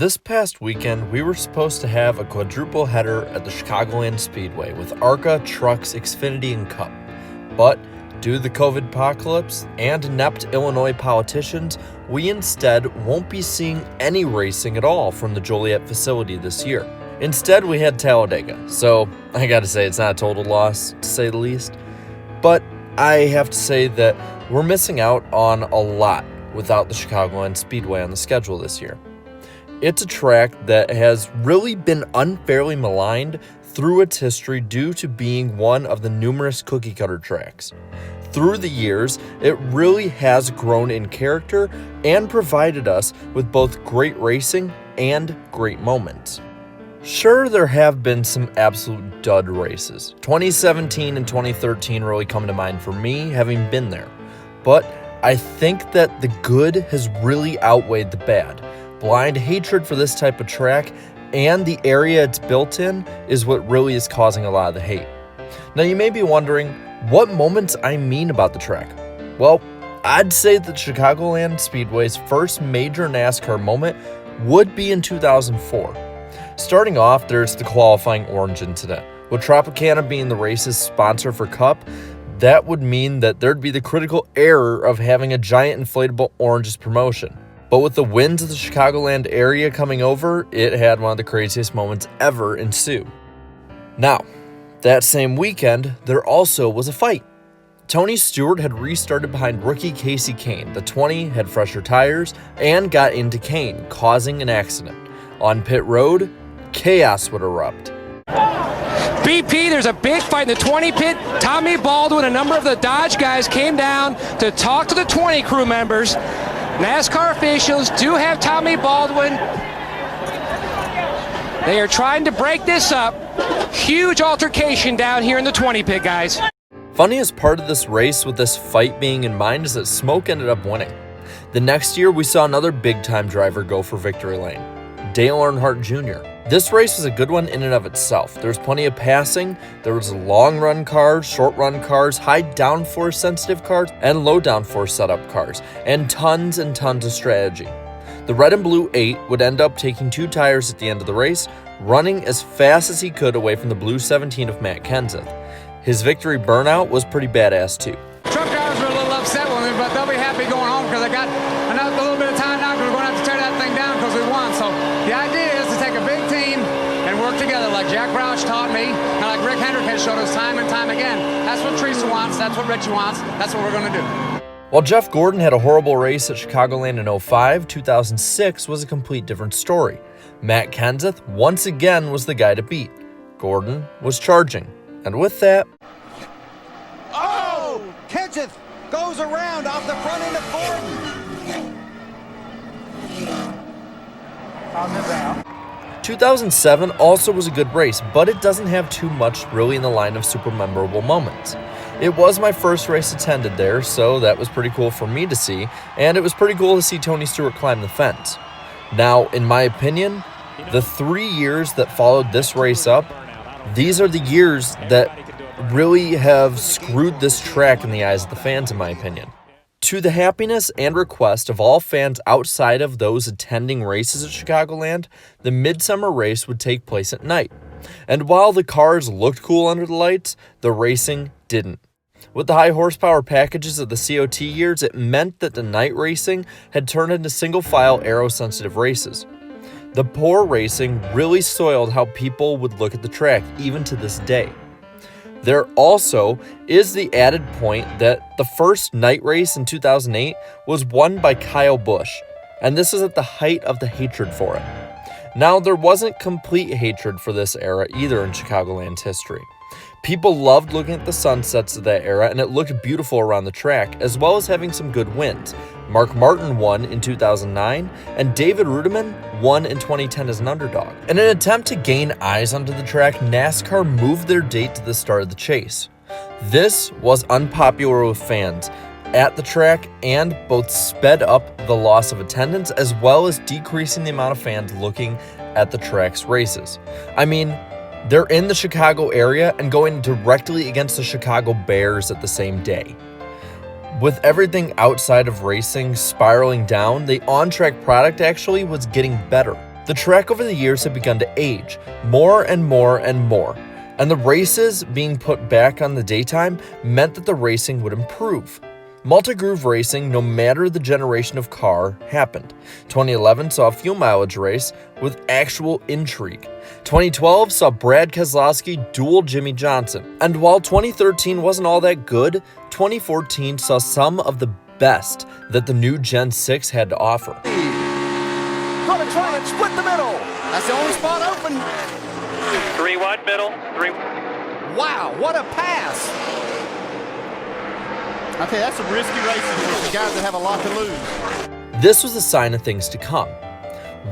This past weekend, we were supposed to have a quadruple header at the Chicagoland Speedway with ARCA, Trucks, Xfinity, and Cup. But due to the COVID apocalypse and inept Illinois politicians, we instead won't be seeing any racing at all from the Joliet facility this year. Instead, we had Talladega, so I gotta say it's not a total loss, to say the least. But I have to say that we're missing out on a lot without the Chicagoland Speedway on the schedule this year. It's a track that has really been unfairly maligned through its history due to being one of the numerous cookie-cutter tracks. Through the years, it really has grown in character and provided us with both great racing and great moments. Sure, there have been some absolute dud races. 2017 and 2013 really come to mind for me, having been there. But I think that the good has really outweighed the bad. Blind hatred for this type of track and the area it's built in is what really is causing a lot of the hate. Now you may be wondering what moments I mean about the track. Well, I'd say that Chicagoland Speedway's first major NASCAR moment would be in 2004. Starting off, there's the qualifying orange incident. With Tropicana being the race's sponsor for Cup, that would mean that there'd be the critical error of having a giant inflatable orange as promotion. But with the winds of the Chicagoland area coming over, it had one of the craziest moments ever ensue. Now, that same weekend, there also was a fight. Tony Stewart had restarted behind rookie Casey Kane. The 20 had fresher tires and got into Kane, causing an accident. On pit road, chaos would erupt. BP, there's a big fight in the 20 pit. Tommy Baldwin, a number of the Dodge guys came down to talk to the 20 crew members. NASCAR officials do have Tommy Baldwin. They are trying to break this up. Huge altercation down here in the 20 pit, guys. Funniest part of this race with this fight being in mind is that Smoke ended up winning. The next year, we saw another big-time driver go for victory lane, Dale Earnhardt Jr. This race was a good one in and of itself. There was plenty of passing, there was long-run cars, short-run cars, high downforce sensitive cars, and low downforce setup cars, and tons of strategy. The red and blue 8 would end up taking 2 tires at the end of the race, running as fast as he could away from the blue 17 of Matt Kenseth. His victory burnout was pretty badass too. Truck drivers were a little upset with me, but they'll be happy going home because I got a little bit of time now because we're going to have to tear that thing down because we won. So the idea is to take a big team and work together like Jack Crouch taught me and like Rick Hendrick has showed us time and time again. That's what Teresa wants. That's what Richie wants. That's what we're going to do. While Jeff Gordon had a horrible race at Chicagoland in 05, 2006 was a complete different story. Matt Kenseth once again was the guy to beat. Gordon was charging. And with that... Oh! Kenseth goes around off the front end of Gordon. 2007 also was a good race, but it doesn't have too much really in the line of super memorable moments. It was my first race attended there, so that was pretty cool for me to see, and it was pretty cool to see Tony Stewart climb the fence. Now, in my opinion, the 3 years that followed this race up, these are the years that really have screwed this track in the eyes of the fans, in my opinion. To the happiness and request of all fans outside of those attending races at Chicagoland, the midsummer race would take place at night. And while the cars looked cool under the lights, the racing didn't. With the high horsepower packages of the COT years, it meant that the night racing had turned into single-file aero-sensitive races. The poor racing really soiled how people would look at the track, even to this day. There also is the added point that the first night race in 2008 was won by Kyle Busch, and this is at the height of the hatred for it. Now, there wasn't complete hatred for this era either in Chicagoland's history. People loved looking at the sunsets of that era, and it looked beautiful around the track, as well as having some good wins. Mark Martin won in 2009, and David Rudiman won in 2010 as an underdog. In an attempt to gain eyes onto the track, NASCAR moved their date to the start of the chase. This was unpopular with fans at the track and both sped up the loss of attendance as well as decreasing the amount of fans looking at the track's races. I mean, they're in the Chicago area and going directly against the Chicago Bears at the same day. With everything outside of racing spiraling down, the on-track product actually was getting better. The track over the years had begun to age more and more and more, and the races being put back on the daytime meant that the racing would improve. Multi-groove racing, no matter the generation of car, happened. 2011 saw a fuel mileage race with actual intrigue. 2012 saw Brad Keselowski duel Jimmy Johnson. And while 2013 wasn't all that good, 2014 saw some of the best that the new Gen 6 had to offer. Gonna try and split the middle. That's the only spot open. 3 wide middle, 3. Wow, what a pass. Okay, that's some risky racing for the guys that have a lot to lose. This was a sign of things to come.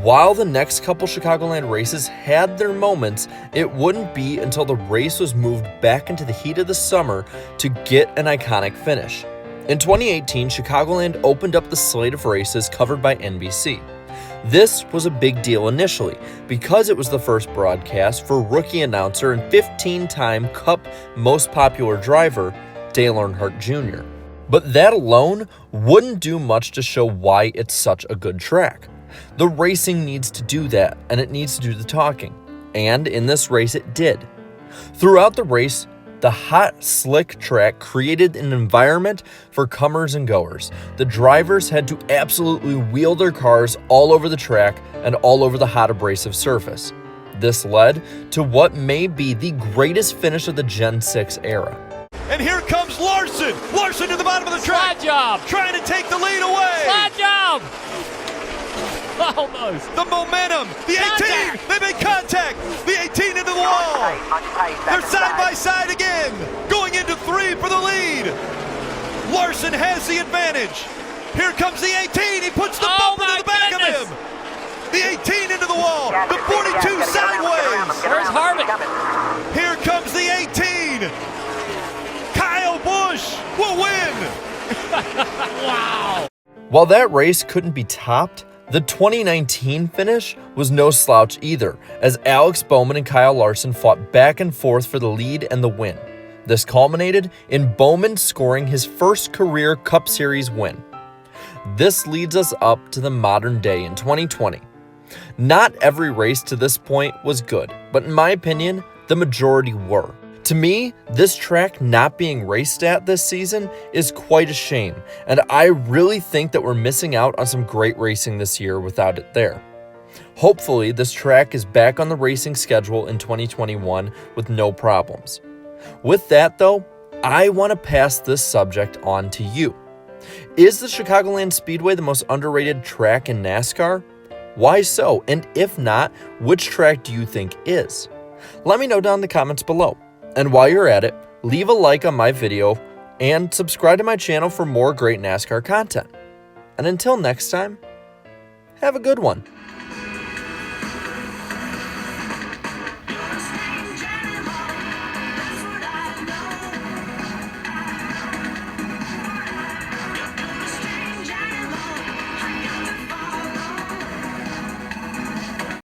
While the next couple Chicagoland races had their moments, it wouldn't be until the race was moved back into the heat of the summer to get an iconic finish. In 2018, Chicagoland opened up the slate of races covered by NBC. This was a big deal initially because it was the first broadcast for rookie announcer and 15-time Cup most popular driver, Dale Earnhardt Jr. But that alone wouldn't do much to show why it's such a good track. The racing needs to do that, and it needs to do the talking. And in this race, it did. Throughout the race, the hot, slick track created an environment for comers and goers. The drivers had to absolutely wheel their cars all over the track and all over the hot, abrasive surface. This led to what may be the greatest finish of the Gen 6 era. And here comes Larson. Larson to the bottom of the track. Slide job. Trying to take the lead away. Slide job. Almost. The momentum. The 18. They make contact. The 18 into the wall. They're side by side again. Going into 3 for the lead. Larson has the advantage. Here comes the 18. He puts the bump into the back of him. The 18 into the wall. The 42 sideways. Where's Harvick? Here comes the 18. Kyle Busch will win. Wow. While that race couldn't be topped, the 2019 finish was no slouch either, as Alex Bowman and Kyle Larson fought back and forth for the lead and the win. This culminated in Bowman scoring his first career Cup Series win. This leads us up to the modern day in 2020. Not every race to this point was good, but in my opinion, the majority were. To me, this track not being raced at this season is quite a shame, and I really think that we're missing out on some great racing this year without it there. Hopefully, this track is back on the racing schedule in 2021 with no problems. With that though, I want to pass this subject on to you. Is the Chicagoland Speedway the most underrated track in NASCAR? Why so? And if not, which track do you think is? Let me know down in the comments below. And while you're at it, leave a like on my video and subscribe to my channel for more great NASCAR content. And until next time, have a good one.